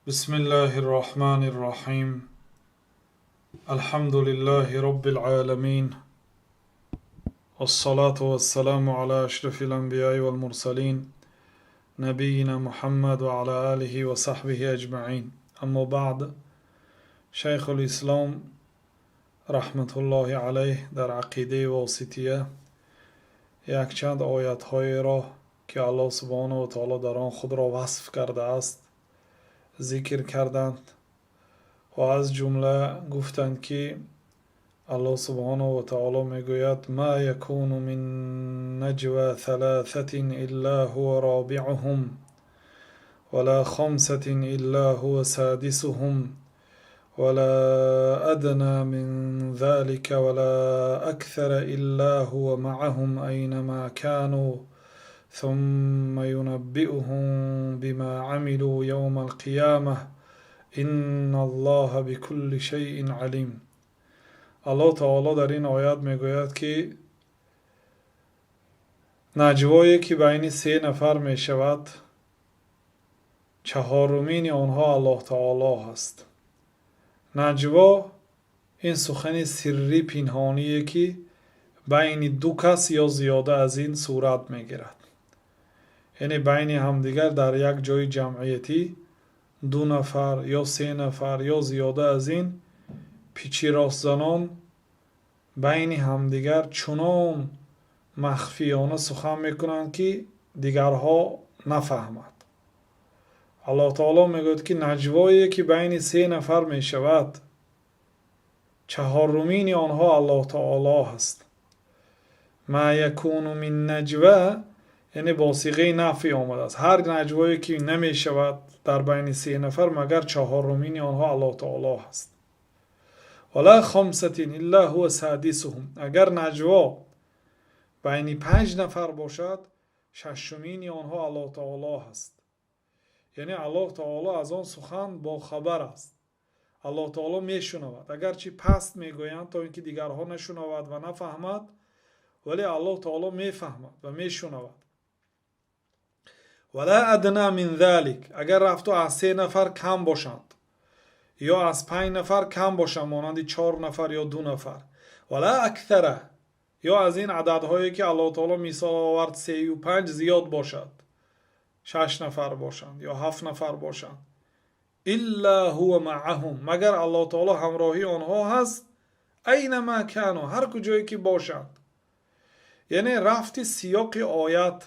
بسم الله الرحمن الرحيم. الحمد لله رب العالمين، والصلاة والسلام على أشرف الأنبياء والمرسلين نبينا محمد وعلى آله وصحبه أجمعين. أما بعد، شيخ الإسلام رحمة الله عليه در عقیده واسطیه یک چند آیت های را که الله سبحانه و تعالی در آن خود را وصف کرده است ذکر کردند و از جمله گفتند که الله سبحانه و تعالی میگوید ما یکون من نجوى ثلاثة الا هو رابعهم ولا خمسة الا هو سادسهم ولا ادنى من ذلك ولا اكثر الا هو معهم اينما كانوا ثم ينبئهم بما عملوا يوم القيامة ان الله بكل شيء علیم. الله تعالی در این آیات میگوید که نجوایی که بین سه نفر می شود چهارمین آنها الله تعالی هست. نجوا این سخن سری پنهانیه که بین دو کس یا زیاده از این صورت میگیرد، یعنی بین همدیگر در یک جای جمعیتی دو نفر یا سه نفر یا زیاده از این پیچی راست زنان بین همدیگر چنان مخفیانه سخن میکنند که دیگرها نفهمد. الله تعالی میگوید که نجوایی که بین سه نفر میشود چهارمین آنها الله تعالی هست. ما یکون من نجوه یعنی با صیغه نفی آمده است. هر نجوایی که نمیشود در بین سه نفر مگر چهارمین آنها الله تعالی هست. ولا خمسة الا هو سادسهم، اگر نجوا بین 5 نفر باشد ششمین آنها الله تعالی هست. یعنی الله تعالی از آن سخن با خبر است. الله تعالی میشنود، اگرچه پست میگویند تا اینکه دیگرها نشنود و نفهمد، ولی الله تعالی میفهمد و میشنود. ولا ادنى من ذلك، اگر رفتو از 3 نفر کم باشند یا از 5 نفر کم باشند مانند 4 نفر یا 2 نفر، ولا اکثر یا از این عددهایی که الله تعالی مثال آورد 3 و 5 زیاد باشد، 6 نفر باشند یا 7 نفر باشند، الا هو معهم مگر الله تعالی همراهی آنها هست اینما کانوا هر کجایی که باشند. یعنی رفت سیاق آیت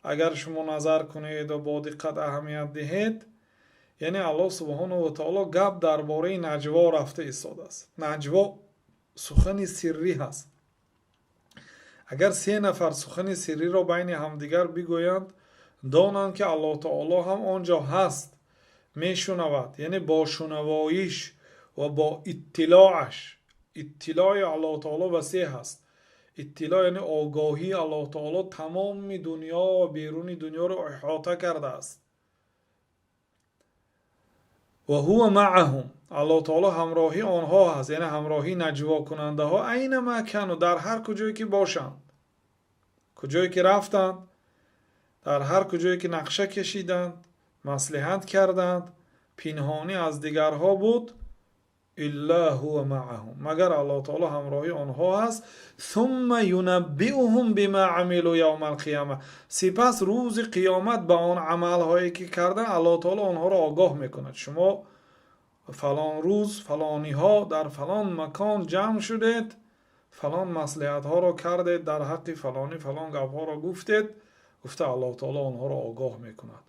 اگر شما نظر کنید و با دقت اهمیت دهید، یعنی الله سبحانه و تعالی گپ درباره نجوا رفته ایستاده است. نجوا سخن سری هست. اگر 3 نفر سخن سری را بین همدیگر بگویند، دانند که الله تعالی هم آنجا هست، میشنود. یعنی با شنواییش و با اطلاعش، اطلاع الله تعالی وسیع هست. اطلاع یعنی آگاهی الله تعالی تمام دنیا و بیرون دنیا را احاطه کرده است. و هو معهم الله تعالی همراهی آنها هست، یعنی همراهی نجوا کننده ها اینما کانوا در هر کجایی که باشند، کجایی که رفتند، در هر کجایی که نقشه کشیدند، مصلحت کردند، پنهانی از دیگرها بود، الا هو معهم مگر الله تعالی همراهی آنها هست. ثم ينبئهم بما عملوا یوم القیامه، سپس روز قیامت به آن عملهایی که کردن الله تعالی آنها را آگاه میکند. شما فلان روز فلانی ها در فلان مکان جمع شدید، فلان مصلحت ها را کردید، در حق فلانی فلان گپ ها را گفته الله تعالی آنها را آگاه میکند.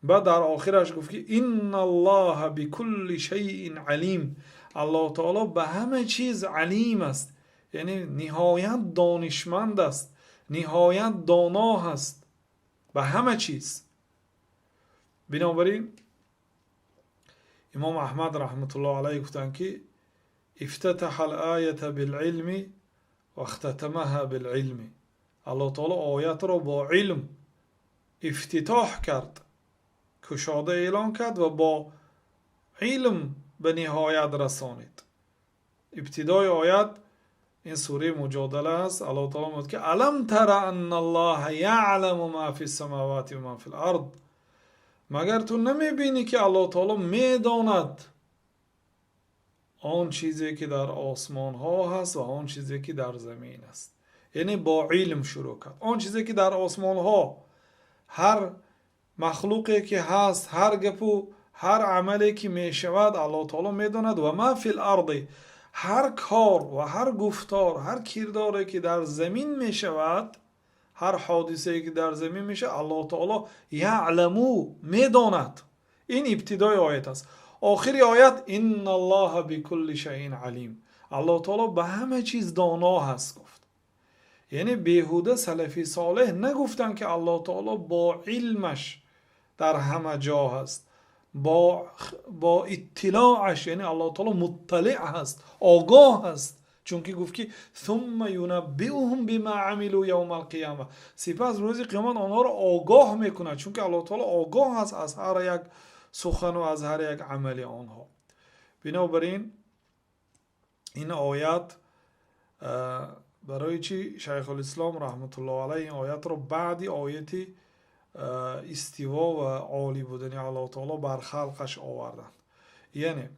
بعد در آخرش گفت که ان الله بكل شیء علیم، الله تعالی به همه چیز علیم است، یعنی نهایت دانشمند است، نهایت دانا هست به همه چیز. بنابراین امام احمد رحمت الله علیه گفتند که افتتح الآیه بالعلم و اختتمها بالعلم، الله تعالی آیت را با علم افتتاح کرد، کشاده اعلان کرد و با علم به نهایت رسانید. ابتدای آیت این سوره مجادله است. الله تعالی میگه که الم تر ان الله یعلم ما فی السماوات و ما فی الارض، مگر تو نمیبینی که الله تعالی میداند آن چیزی که در آسمان ها هست و آن چیزی که در زمین است. یعنی با علم شروع کرد. آن چیزی که در آسمان ها، هر مخلوقی که هست، هر گپو هر عملی که می شود الله تعالی میداند. و ما فی الارض، هر کار و هر گفتار، هر کرداری که در زمین می شود، هر حادثه که در زمین میشه الله تعالی یعلمو میداند. این ابتدای آیت است. آخری آیت ان الله بكل شیء علیم، الله تعالی به همه چیز دانا هست گفت. یعنی بیهوده سلفی صالح نگفتن که الله تعالی با علمش در همه جا هست، با اطلاعش، یعنی الله تعالی مطلع هست، آگاه هست. چون که گفت که ثم ینبئهم بما عملوا یوم القیامه، سپس روز قیامت آنها را آگاه میکند، چون که الله تعالی آگاه هست از هر یک سخن و از هر یک عمل آنها. بنابراین این آیت برای چی شیخ الاسلام رحمت الله علیه این آیت را بعد آیت استوا و عالی بودن الله تعالی بر خلقش آوردند. یعنی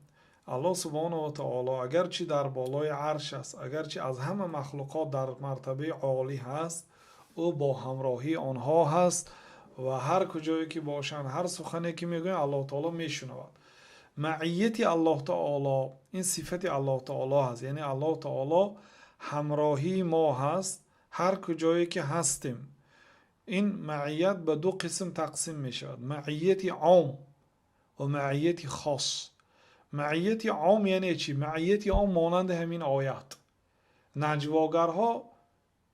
الله سبحانه و تعالی اگرچه در بالای عرش است، اگرچه از همه مخلوقات در مرتبه عالی هست، او با همراهی آنها هست و هر کجایی که باشند، هر سخنی که میگوین الله تعالی میشنود. معیت الله تعالی این صفت الله تعالی هست. یعنی الله تعالی همراهی ما هست هر کجایی که هستیم. این معیت به دو قسم تقسیم می شود: معیت عام و معیت خاص. معیت عام یعنی چی؟ معیت عام مانند همین آیت. نجواگرها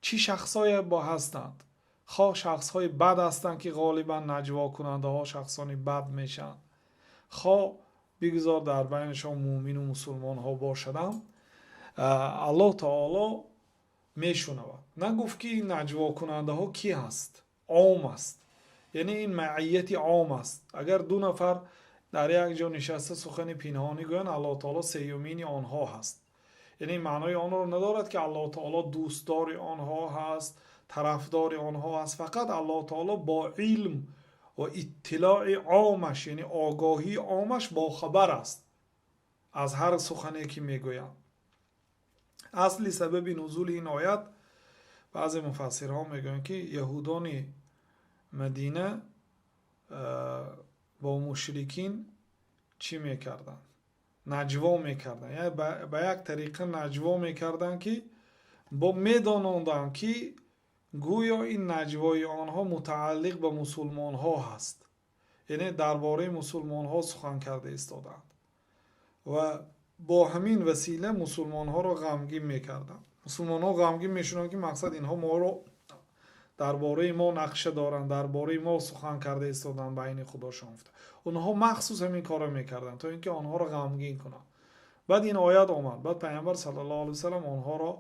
چی شخصای با هستند؟ خواه شخصهای بد هستند که غالبا نجوا کننده ها شخصانی بد میشن، خواه بگذار در بینشان مومن و مسلمان ها باشدم، الله تعالی میشنود. نگفت که این نجوا کننده ها کی هست؟ عام است. یعنی این معیت عام است. اگر دو نفر در یک جا نشسته سخن پنهانی گویند، الله تعالی سیومین آنها هست. یعنی معنای آن را ندارد که الله تعالی دوستدار آنها هست، طرفدار آنها هست. فقط الله تعالی با علم و اطلاع عامش، یعنی آگاهی عامش، با خبر است از هر سخنی که میگویند. اصلی سبب نزول این آیت بعضی مفسرها میگویند که یهودان مدینه با مشرکین چی میکردن؟ نجوا میکردن. یعنی به یک طریقه نجوا میکردن که با میدانندن که گویا این نجوای آنها متعلق به مسلمان ها هست. یعنی درباره مسلمان ها سخن کرده ایستادند و با همین وسیله مسلمان ها را غمگین میکردن. مسلمان ها غمگین میشونن که مقصد اینها ما رو درباره ما نقشه دارن، درباره ما سخن کرده ایستادن، بین خداشون افتاد. اونها مخصوص همین کارو میکردن تا اینکه آنها را غمگین کنن. بعد این آیات آمد، بعد پیامبر صلی الله علیه و سلم آنها را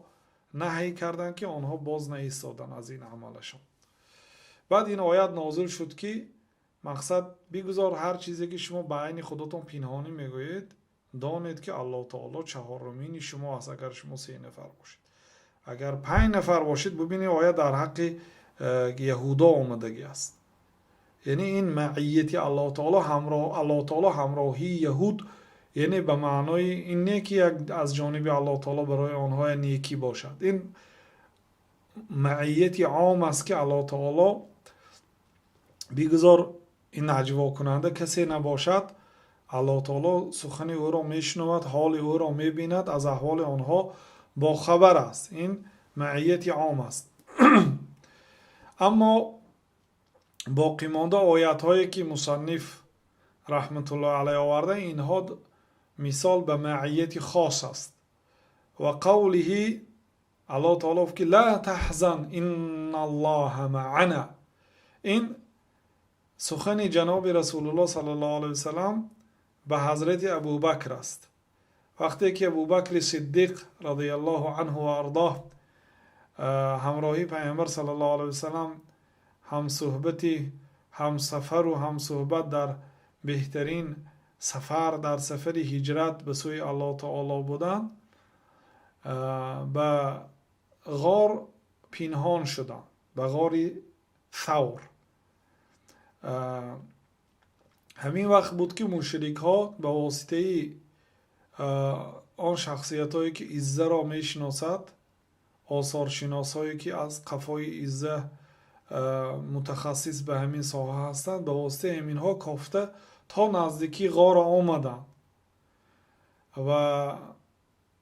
نهی کردن که آنها باز نایستادن از این عملشون. بعد این آیات نازل شد که مقصد بگذار هر چیزی که شما بین خودتون پنهانی میگویید دانید که الله تعالی چهارمین شما است. اگر شما 3 نفر باشید، اگر 5 نفر باشید، ببینید آیات در حق یهودا آمدگی است. یعنی این معیت الله تعالی همراهی یهود، یعنی به معنای این نه که از جانب الله تعالی برای آنها نیکی باشد. این معیت عام است که الله تعالی بگذار این نجوا کننده کسی نباشد، الله تعالی سخن او را میشنود، حال او را میبیند، از احوال آنها با خبر است. این معیت عام است. اما باقی مانده آیات هایی که مصنف رحمت الله علیه آورده، اینها مثال به معیت خاص است. و قوله الله تعالی که لا تحزن ان الله معنا، این سخن جناب رسول الله صلی الله علیه وسلم به حضرت ابوبکر است. وقتی که ابوبکر صدیق رضی الله عنه و ارضاه همراهی پیامبر صلی الله علیه وسلم هم صحبتی، هم سفر و هم صحبت در بهترین سفر، در سفر هجرت به سوی الله تعالی بودند، به غار پنهان شدند، به غار ثور. همین وقت بود که مشرک ها به واسطه آن شخصیت هایی که عزه را می شناسد، آثار شناس هایی که از قفای عزه متخصص به همین ساحه هستند، به واسطه همین ها کافته تا نزدیکی غار آمدند و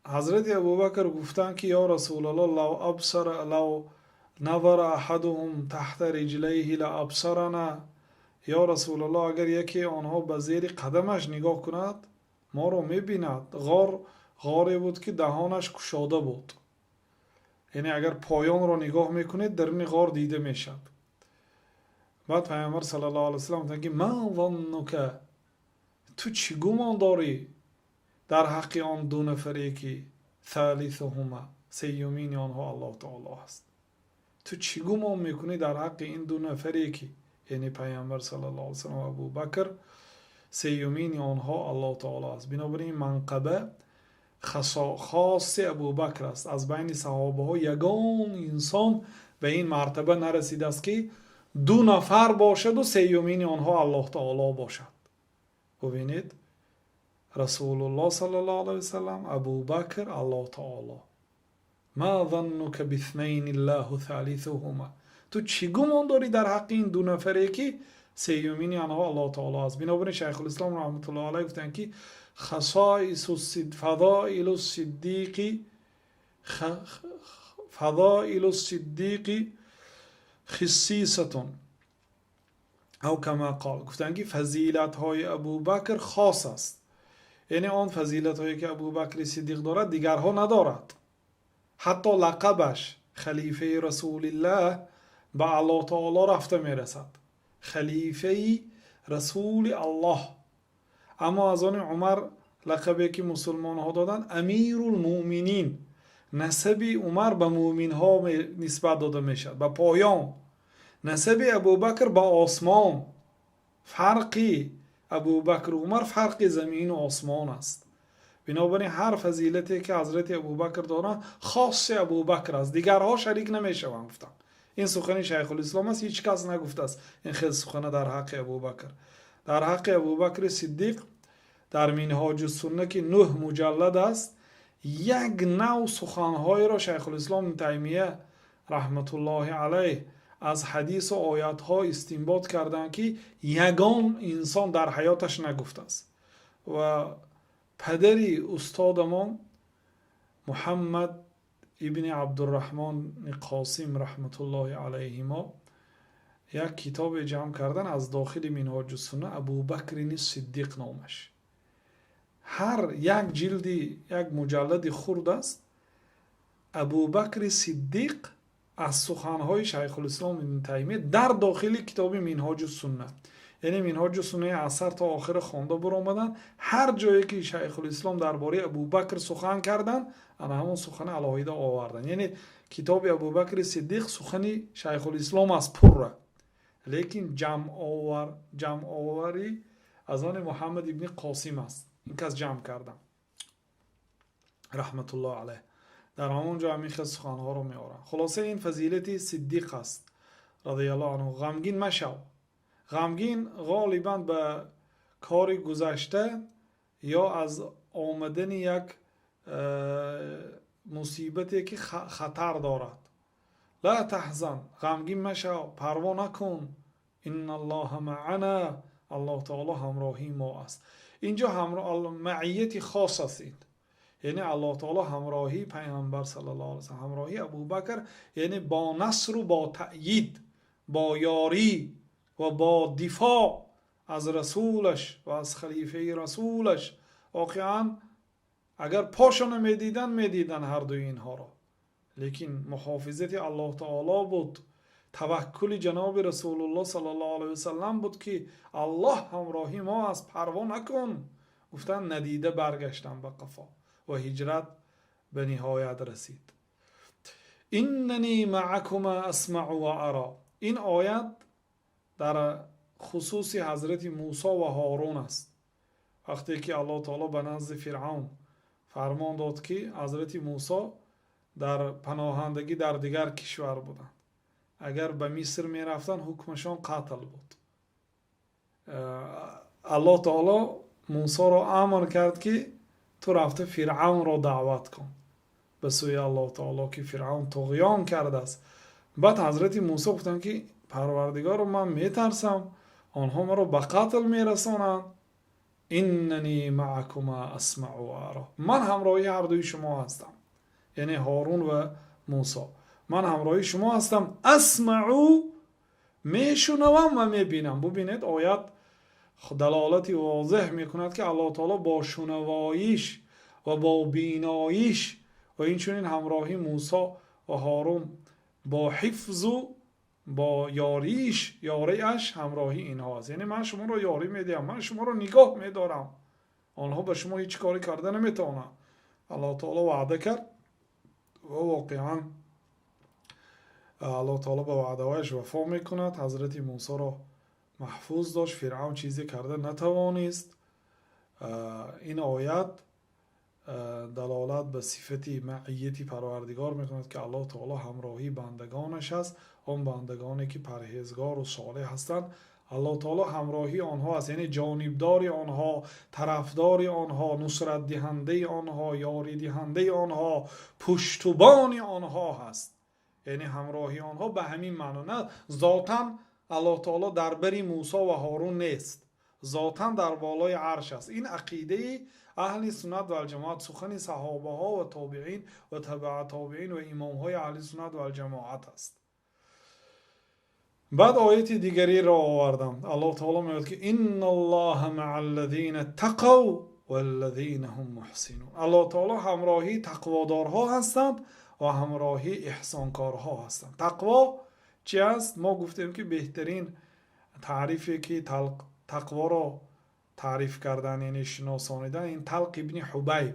حضرت ابوبکر گفتند که یا رسول الله لو نظر احدهم تحت رجلیه لابصرنا، یا رسول الله اگر یکی آنها به زیر قدمش نگاه کند ما رو میبیند. غاری بود که دهانش گشاده بود، یعنی اگر پایان رو نگاه میکنید در این غار دیده میشد. بعد پیامبر صلی الله علیه و سلم گفت ما ظنک، تو چی گمان داری در حق آن دو نفری که ثالثهما، سیومین آنها الله تعالی است؟ تو چی گمان میکنی در حق این دو نفری که، یعنی پیامبر صلی الله علیه و سلم و ابوبکر، سیومین آنها الله تعالی است؟ بنابراین منقبه خاص ابوبکر است. از بین صحابه ها یگان انسان به این مرتبه نرسیده است که دو نفر باشد و سیومین آنها الله تعالی باشد. ببینید رسول الله صلی الله علیه و سلم، ابوبکر، الله تعالی. ما ظنک باثنین الله ثالثهما، تو چی گمان داری در حق این دو نفری که سیومین آنها الله تعالی است؟ بنابراین شیخ الاسلام رحمت الله علیه گفتن که فضائل الصدیق خصیصتون او کما قال، گفتن که فضیلت های ابوبکر خاص است، یعنی آن فضیلت هایی که ابوبکر صدیق دارد دیگرها ندارد. حتی لقبش خلیفه رسول الله به الله تعالی رفته میرسد، خلیفه رسول الله. اما از آن عمر لقبی که مسلمان ها دادن امیر المؤمنین، نسب عمر به مؤمن ها نسبت داده میشد به پایان، نسب ابوبکر به آسمان. فرقی ابوبکر و عمر فرق زمین و آسمان است. بنابراین هر فضیلتی که حضرت ابوبکر دارن خاص ابوبکر است، دیگرها شریک نمیشوند. گفتم این سخن شیخ الاسلام است، هیچ کس نگفته است این خیلی سخن در حق ابوبکر. در حق ابوبکر صدیق در منهاج السنه که 9 مجلد است، یک نوع سخنهای را شیخ الاسلام ابن تیمیه رحمت الله علیه از حدیث و آیات ها استنباط کردن که یگان انسان در حیاتش نگفته است. و پدری استادمان محمد ابن عبدالرحمن قاسم رحمت الله علیهما یک کتاب جمع کردن از داخل منهاج السنه، ابوبکر صدیق نامش. هر یک جلدی یک مجلد خرد است. ابوبکر صدیق از سخنهای شیخ الاسلام ابن تیمیه در داخل کتاب منهاج السنه، یعنی منهاج السنه اثر تا آخر خوانده برآمدن. هر جایی که شیخ الاسلام درباره ابوبکر سخن کردن انا همون سخن علاهیده آوردن. یعنی کتاب ابوبکر صدیق سخن شیخ الاسلام از پره، لیکن جمع آوری از آن محمد ابن قاسم است. این کس جمع کردم رحمت الله علیه، در همون جا همین خیلی سخنها رو میارن. خلاصه این فضیلت صدیق است رضی الله عنه. غمگین مشو. غمگین غالبا به کار گذشته یا از آمدن یک مصیبتی که خطر دارد. لا تحزن، غمگین مشو، پروا نکن. ان الله معنا، الله تعالی همراهی ما است. اینجا معیت خاص است، یعنی الله تعالی همراهی پیامبر صلی الله علیه و سلم، همراهی ابوبکر، یعنی با نصر و با تأیید، با یاری و با دفاع از رسولش و از خلیفه رسولش. واقعا اگر پاشو میدیدن هر دوی اینها را، لیکن محافظت الله تعالی بود، توکل جناب رسول الله صلی الله علیه و سلم بود که الله همراهی ما است، پروا نکن. گفتن ندیده برگشتن به قفا و هجرت به نهایت رسید. اننی معکما اسمع و ارا، این آیت در خصوص حضرت موسی و هارون است. وقتی که الله تعالی به نزد فرعون فرمان داد که حضرت موسی در پناهندگی در دیگر کشور بودند، اگر به مصر می رفتن حکمشان قتل بود. الله تعالی موسی را امر کرد که تو رفته فرعون را دعوت کن به سوی الله تعالی که فرعون طغیان کرده است. بعد حضرت موسی گفتن که پروردگار من میترسم آنها مرا به قتل میرسانند. اننی معکما اسمع و ارا، من همراهی هر دوی شما هستم، یعنی هارون و موسی، من همراهی شما هستم. اسمعو، میشنوم و میبینم. ببینید آیت دلالتی واضح میکند که الله تعالی با شنواییش و با بیناییش و اینچنین همراهی موسی و هارون با حفظ و با یاریش همراهی اینها است. یعنی من شما رو یاری میدیم، من شما رو نگاه میدارم، آنها به شما هیچ کاری کرده نمیتونن. الله تعالی وعده کرد و واقعا الله تعالی به وعده هایش وفا میکند. حضرت موسی را محفوظ داشت، فرعون چیزی کرده نتوانست. این آیت دلالت به صفتی معیتی پروردگار میکند که الله تعالی همراهی بندگانش است، اون بندگانی که پرهیزگار و صالح هستند الله تعالی همراهی آنها است، یعنی جانبدار آنها، طرفدار آنها، نصرت دهنده آنها، یاری دهنده آنها، پشتبان آنها هست. یعنی همراهی آنها به همین معنا، نه ذاتاً الله تعالی در بری موسی و هارون نیست، ذاتاً در بالای عرش است. این عقیده اهل سنت و الجماعت، سخن صحابه ها و تابعین و تبع تابعین و امام های اهل سنت و الجماعت است. بعد آیت دیگری را آوردم. الله تعالی میگوید که ان الله مع الذین اتقوا والذین هم محسنون. الله تعالی همراهی تقوادارها هستند و همراهی احسانکارها هستند. تقوا چی است؟ ما گفتیم که بهترین تعریفی که تقوا را تعریف کردن یعنی شناسانیدن، این طلق ابن حبیب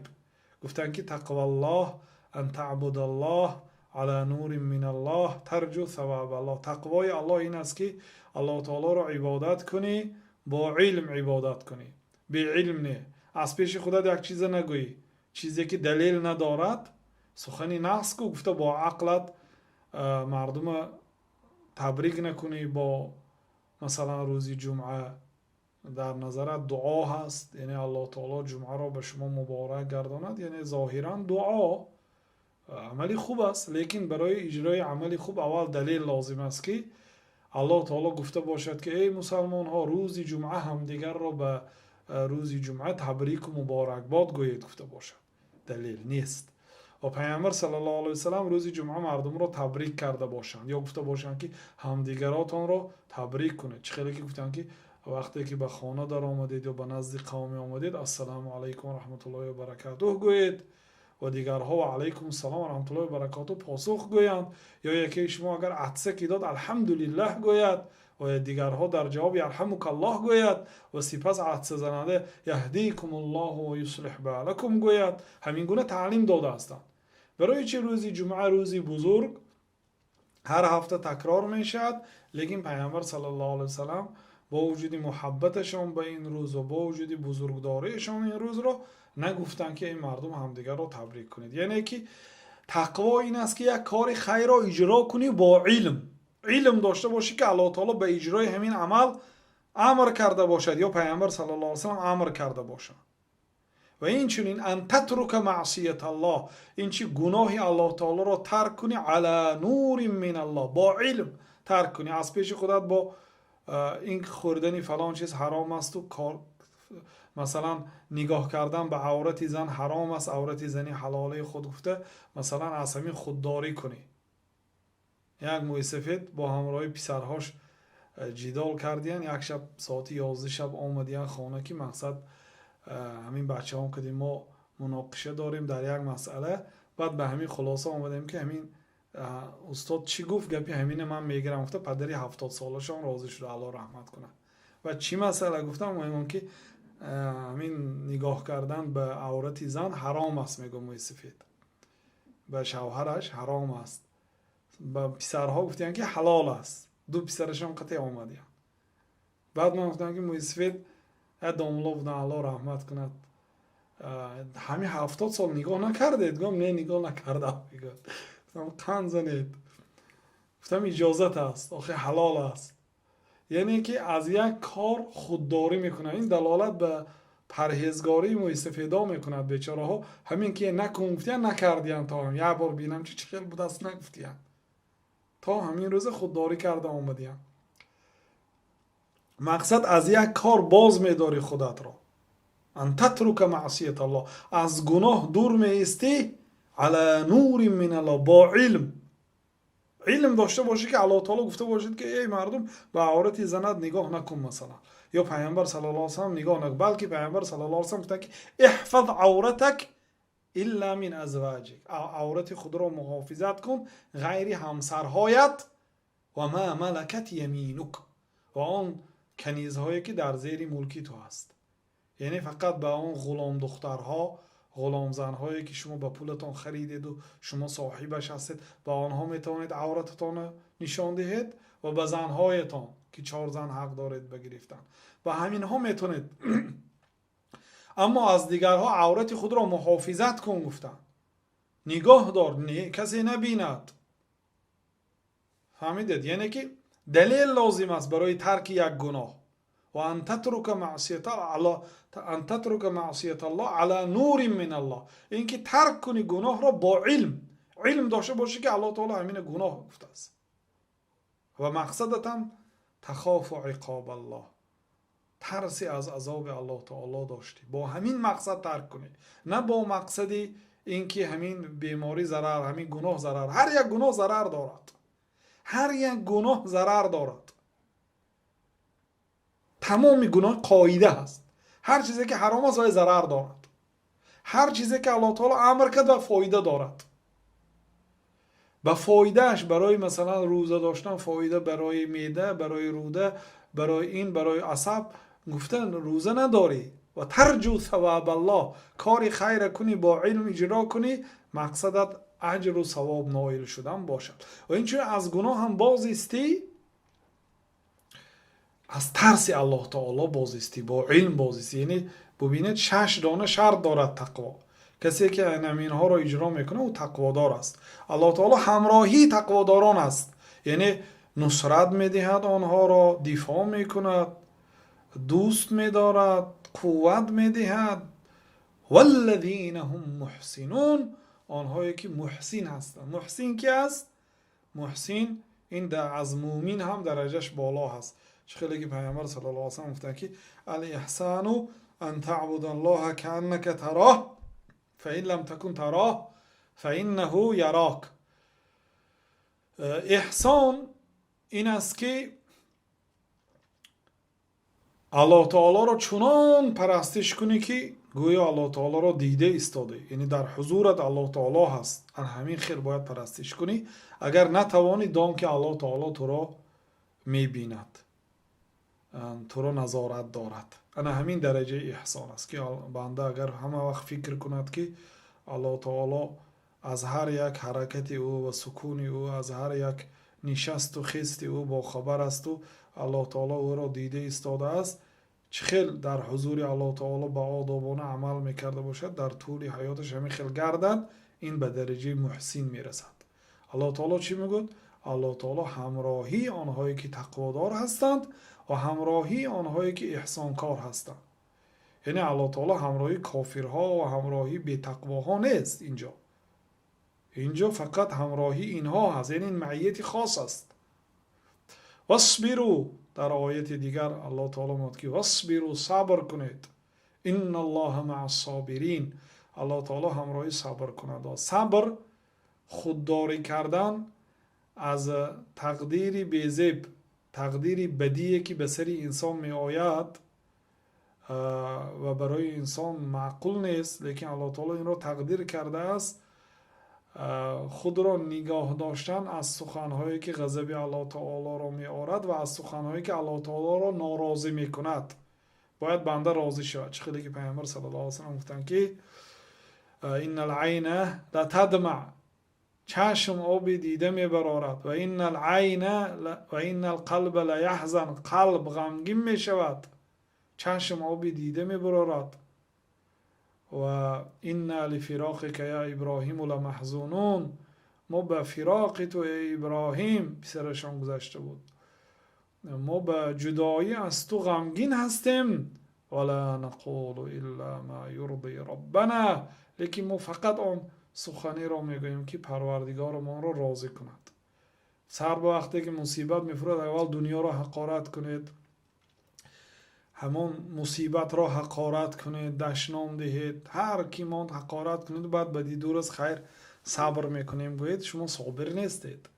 گفتن که تقوا الله ان تعبد الله علی نور من الله ترجو ثواب الله. تقوای الله این است که الله تعالی را عبادت کنی، با علم عبادت کنی، به علم نه، از پیش خودت یک چیز نگویی، چیزی که دلیل ندارد سخنی نقص کو، گفته با عقلت مردم تبریک نکنی، با مثلا روزی جمعه در نظرت دعا هست، یعنی الله تعالی جمعه را به شما مبارک گرداند، یعنی ظاهرا دعا عملی خوب است، لیکن برای اجرای عملی خوب اول دلیل لازم است که الله تعالی گفته باشد که ای مسلمان ها روزی جمعه همدیگر را به روزی جمعه تبریک و مبارکباد گویید گفته باشد. دلیل نیست. و پیامبر صلی الله علیه و سلم روزی جمعه مردم را تبریک کرده باشند یا گفته باشند که همدیگراتون را تبریک کنید. چه خیلی که گفتن که وقتی که به خانه در آمدید یا به نزد قوم آمدید السلام علیکم و رحمت الله و برکاته گویید و دیگرها و علیکم السلام و رحمت الله و برکاته پاسخ گویند، یا یکی شما اگر عطسه کی داد الحمدلله گوید و دیگرها در جواب یرحمک الله گوید و سپس عطسه زننده یهدیکم الله و یصلح بالکم گوید. همین گونه تعلیم داده هستند. برای چه روزی جمعه روزی بزرگ هر هفته تکرار می شود، لیکن پیامبر صلی الله علیه و سلم با وجود محبتشان به این روز و با وجود بزرگداریشان این روز را نگفتن که این مردم همدیگر را تبریک کنید. یعنی که تقوا این است که یک کار خیر را اجرا کنی با علم داشته باشی که الله تعالی به اجرای همین عمل امر کرده باشد یا پیامبر صلی الله علیه و سلم امر کرده باشد. و این چنین ان تترک معصیت الله، این چی گناه الله تعالی را ترک کنی علی نور من الله، با علم ترک کنی. از پیش خودت با این خوردنی فلان چیز حرام است و کار مثلا نگاه کردن به عورت زن حرام است، عورت زنی حلاله خود گفته، مثلا از همین خودداری کنی. یک موی سفید با همراه پسرهاش جدال کردین، یک شب ساعت 11 شب آمدین خانه که مقصد همین بچه هم کدیم ما مناقشه داریم در یک مسئله، بعد به همین خلاصه آمدیم که همین استاد چی گفت گپی همین من میگیرم. گفته پدری 70 سالشان راضی شده الله رحمت کنه. و چی مسئله گفتم؟ مهم که همین نگاه کردن به عورت زن حرام است، میگم موی سفید به شوهرش حرام است. به پسرها گفتن که حلال است، دو پسرشان قطع آمدین. بعد من گفتم که موی سفید داملا بودن الله رحمت کند همین 70 سال نگاه نکردید؟ گفتم نه نگاه نکردم. گفتم قند زنید. گفتم اجازت است، آخه حلال است. یعنی که از یک کار خودداری میکنه. این دلالت به پرهیزگاری و استفاده میکند. بیچاره ها همین که نکن گفتیان نکردیان، تا هم یک بار بینم چه خیلی بود است نگفتیان، تا همین روز خودداری کرده آمدیان. مقصد از یک کار باز میداری خودت را، ان تترک معصیت الله، از گناه دور میستی، علی نور من الله، با علم داشته باشی که الله تعالی گفته باشید که ای مردم به عورت زنت نگاه نکن مثلا، یا پیامبر صلی الله علیه و سلم نگاه نکن، بلکه پیامبر صلی الله علیه و سلم گفته که احفظ عورتک الا من ازواجک، عورت خود را محافظت کن غیر همسرهایت و ما ملکت یمینک، و آن کنیزهایی که در زیر ملکی تو هست. یعنی فقط به اون غلام دخترها، غلام زنهایی که شما به پولتان خریدید و شما صاحبش هستید، با آنها میتوانید عورتتان نشان دهید، و به زنهایتان که 4 زن حق دارید بگرفتن، و همین ها میتونید. اما از دیگرها عورت خود را محافظت کن گفتن، نگاه دار، کسی نبیند. فهمیدید؟ یعنی که دلیل لازم است برای ترک یک گناه. و ان تترک معصیت الله علی نور من الله، اینکه ترک کنی گناه را با علم داشته باشی که الله تعالی همین گناه گفته است، و مقصدت هم تخاف عقاب الله، ترسی از عذاب الله تعالی داشتی، با همین مقصد ترک کنی، نه با مقصد اینکه همین بیماری ضرر، همین گناه ضرر. هر یک گناه ضرر دارد، هر یک گناه ضرر دارد. تمام گناه قاعده هست، هر چیزی که حرام است و ضرر دارد، هر چیزی که الله تعالی امر کرد و فایده دارد. به فایدهش برای مثلا روزه داشتن فایده، برای معده، برای روده، برای این، برای عصب، گفتن روزه نداری و ترجو ثواب الله، کاری خیر کنی با علم اجرا کنی، مقصدت اجر و ثواب نایل شدن باشد. و این چون از گناه هم باز استی، از ترس الله تعالی بازیستی، با علم بازیستی. یعنی ببینید 6 دانه شرط دارد تقوا. کسی که این ها را اجرا میکنه او تقوادار است. الله تعالی همراهی تقواداران است، یعنی نصرت میدهد آنها را، دفاع میکند، دوست میدارد، قوت میدهد. والذین هم محسنون، آنهایی که محسن هستند. محسن کی است؟ محسن این از مومن هم درجهش بالا هست. خیلی که پیامبر صلی الله علیه و سلم گفتن که الاحسان ان تعبد الله کانک تراه فإن لم تكن تراه فإنه یراک. احسان این است که الله تعالی را چنان پرستش کنی که گویا الله تعالی را دیده ایستاده، یعنی در حضورت الله تعالی هست. همین خیر باید پرستش کنی. اگر نتوانی دان که الله تعالی تو را میبیند، تو را نظارت دارد. انا همین درجه احسان است که بنده اگر همه وقت فکر کند که الله تعالی از هر یک حرکت او و سکون او، از هر یک نشست و خیست او با خبر است و الله تعالی او را دیده ایستاده است، چه خیل در حضور الله تعالی با آدابانه عمل میکرده باشد، در طول حیاتش همین خیل گردد، این به درجه محسن میرسد. الله تعالی چی میگوید؟ الله تعالی همراهی آنهایی که تقوادار هستند و همراهی آنهایی که احسانکار هستند. یعنی الله تعالی همراهی کافرها و همراهی بی تقواها نیست. اینجا فقط همراهی اینها هست، یعنی این معیت خاص است. واصبروا، در آیت دیگر الله تعالی میگه که واصبروا، صبر کنید، ان الله مع الصابرین، الله تعالی همراهی صبر کند. صبر خودداری کردن از تقدیری بی‌زیب، تقدیری بدیه که به سر انسان می آید و برای انسان معقول نیست، لیکن الله تعالی این را تقدیر کرده است. خود را نگاه داشتن از سخنهایی که غضب الله تعالی را می آورد و از سخنهایی که الله تعالی را ناراضی می کند. باید بنده راضی شود. چه که پیامبر صلی الله علیه و سلم گفتن که ان العین لتدمع، چشم آب دیده می برارد، و این العین و این القلب لیحزن، قلب غمگین می شود، چشم آب دیده می برارد. و این لفراقک یا ابراهیم لمحزونون، ما به فراق تو ای ابراهیم، پسرشان گذشته بود، ما به جدایی از تو غمگین هستیم. ولا نقول الا ما یرضی ربنا، لیکن ما فقط آن سخنی را میگوییم که پروردگار ما را راضی کند. سر به وقتی که مصیبت میفرد اول دنیا را حقارت کنید، همون مصیبت را حقارت کنید، دشنام دهید، هر کی ماند حقارت کنید، بعد بدی دور از خیر صبر میکنیم گویید شما صابر نیستید.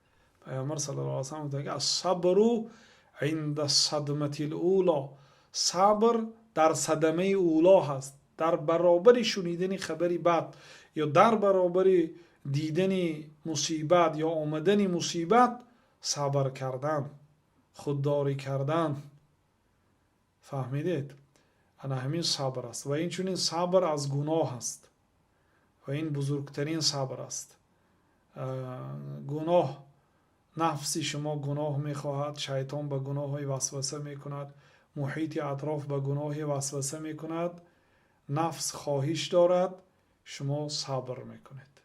پیامبر صلی الله علیه و سلم میگه الصبر عند الصدمه الاولى، صبر در صدمه اولا هست، در برابر شنیدن خبری بد یا در برابر دیدن مصیبت یا آمدن مصیبت صبر کردن، خودداری کردن. فهمیدید؟ انا همین صبر است و این چنین صبر از گناه است و این بزرگترین صبر است. گناه، نفسی شما گناه میخواهد، شیطان به گناه های وسوسه میکند، محیط اطراف به گناه وسوسه میکند، نفس خواهش دارد، شما صبر میکنید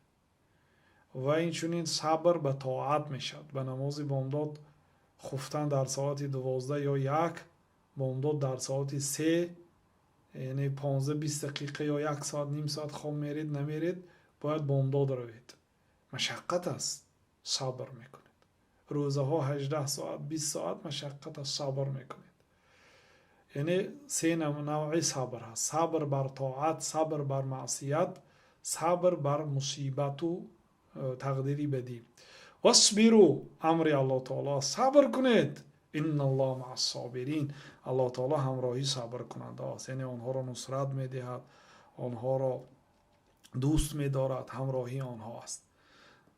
و این چنین صبر به طاعت میشد. به نماز بامداد خفتن در ساعت 12 یا 1، بامداد در ساعت 3، یعنی 15-20 دقیقه یا 1 ساعت نیم ساعت خواب میرید نمیرید، باید بامداد روید. مشقت است، صبر میکنید. روزه ها 18 ساعت 20 ساعت مشقت است، صبر میکنید. یعنی 3 نوع صبر هست: صبر بر طاعت، صبر بر معصیت، صبر بر مصیبت و تقدیری بدی. واصبروا، امر الله تعالی، صبر کنید. ان الله مع الصابرین، الله تعالی همراهی صبر کننده است، یعنی آنها را نصرت میدهد، آنها را دوست میدارد، همراهی آنها است.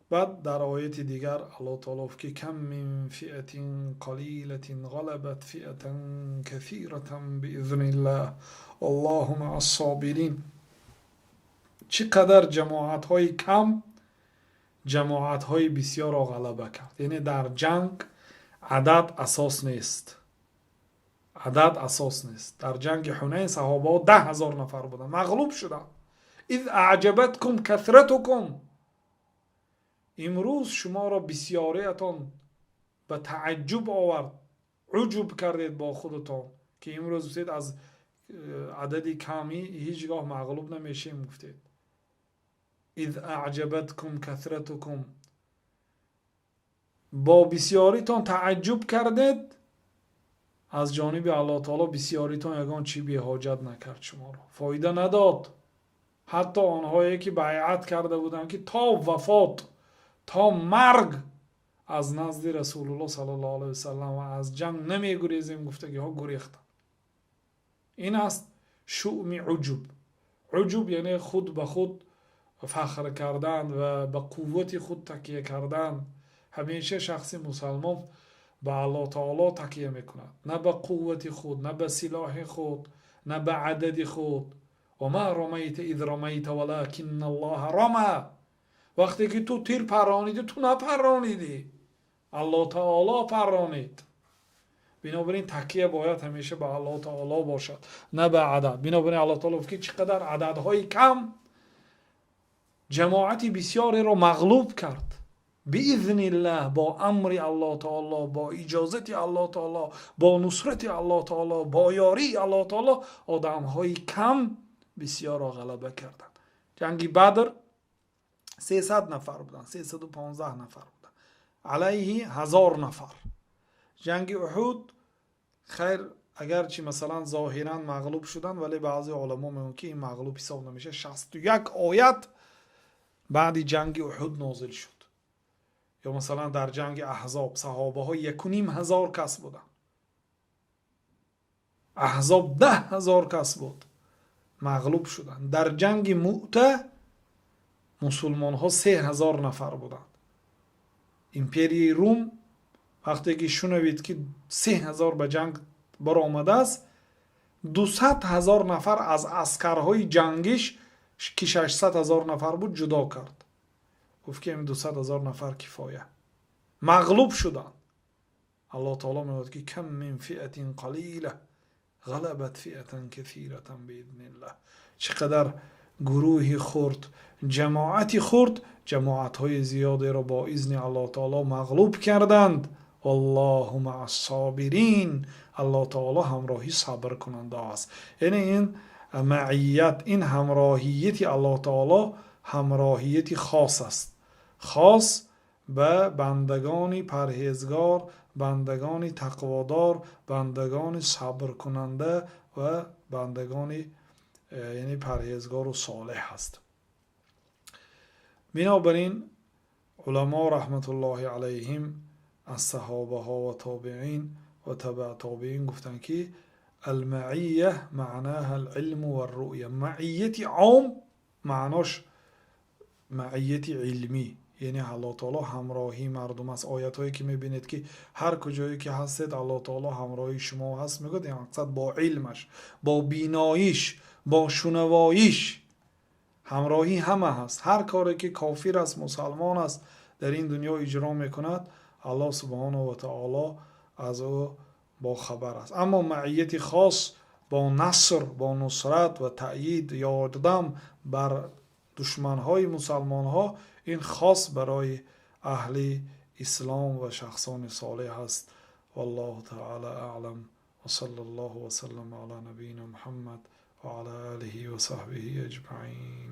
بعد در آیت دیگر الله تعالی که کم من فئة قلیلة غلبت فئة کثیرة باذن الله الله مع الصابرین. چقدر جماعت های کم جماعت های بسیار را غلبه کرد. یعنی در جنگ عدد اساس نیست، عدد اساس نیست. در جنگ حنین صحابه 10,000 نفر بودن، مغلوب شدن. اذ اعجبتکم کثرتکم، امروز شما را بسیاریتان به تعجب آورد، عجب کردید با خودتان که امروز بسید از عدد کمی هیچگاه مغلوب نمیشیم. گفتید اذ اعجبتکم کثرتکم، با بسیاریتان تعجب کردید، از جانب الله تعالی بسیاریتان یگان چی بی حاجت نکرد، شما را فایده نداد. حتی آنهایی که بیعت کرده بودند که تا وفات، تا مرگ از نزد رسول الله صلی الله علیه و سلم و از جنگ نمی گریزیم، گفتگی ها گریختن. این است شؤم عجب. عجب یعنی خود به خود فخر کردن و به قوت خود تکیه کردن. همیشه شخص مسلمان به الله تعالی تکیه میکند، نه به قوت خود، نه به سلاح خود، نه به عدد خود. و ما رمیت اذ رمیت ولکن الله رمی. وقتی که تو تیر پرانیدی، تو نپرانیدی، الله تعالی پرانید. بنابراین تکیه باید همیشه به الله تعالی باشد، نه به عدد. بنابراین الله تعالی که چقدر عددهای کم جماعتی بسیاری را مغلوب کرد باذن الله، با امر الله تعالی، با اجازت الله تعالی، با نصرت الله تعالی، با یاری الله تعالی، آدمهای کم بسیار را غلبه کردند. جنگ بدر 300 نفر بودن، 315 نفر بودن علیه 1000 نفر. جنگ احد خیر اگرچه مثلا ظاهرا مغلوب شدن، ولی بعضی علما میگن که این مغلوب حساب نمیشه. 61 آیت بعد جنگ احد نازل شد. یا مثلا در جنگ احزاب صحابه ها 1,500 کس بودن، احزاب 10,000 کس بود، مغلوب شدن. در جنگ مؤته مسلمان ها 3,000 نفر بودند. امپری روم وقتی که شنوید که 3,000 به جنگ برآمده است، 200,000 نفر از عسکرهای جنگیش که 600,000 نفر بود جدا کرد. گفت که این 200,000 نفر کفایه. مغلوب شدند. الله تعالی میگه که کم من فئة قلیله غلبت فئة کثیرة باذن الله. چقدر گروهی خرد، جماعتی خرد، جماعت‌های زیادی را با اذن الله تعالی مغلوب کردند. والله مع الصابرین، الله تعالی همراهی صبر کننده است. یعنی این معیت، این همراهیت الله تعالی همراهیت خاص است، خاص به بندگان پرهیزگار، بندگان تقوادار، بندگان صبر کننده و بندگان یعنی پرهیزگار و صالح است. بنابراین علما رحمت الله علیهم از صحابه ها و تابعین و تبع تابعین گفتن که المعیه معناها العلم و الرؤیه. معیت عام معناش معیت علمی، یعنی الله تعالی همراهی مردم است. آیت هایی که میبینید که هر کجایی که هستید الله تعالی همراهی شما هست، میگه این مقصد با علمش، با بیناییش، با شنواییش همراهی همه هست. هر کاری که کافر است مسلمان است در این دنیا اجرا میکند، الله سبحانه و تعالی از او با خبر است. اما معیت خاص با نصر، با نصرت و تأیید یا اقدام بر دشمنهای مسلمان ها، این خاص برای اهل اسلام و شخصان صالح است. والله تعالی اعلم و صلی الله و سلم علی نبینا محمد و علی آله و صحبه اجمعین.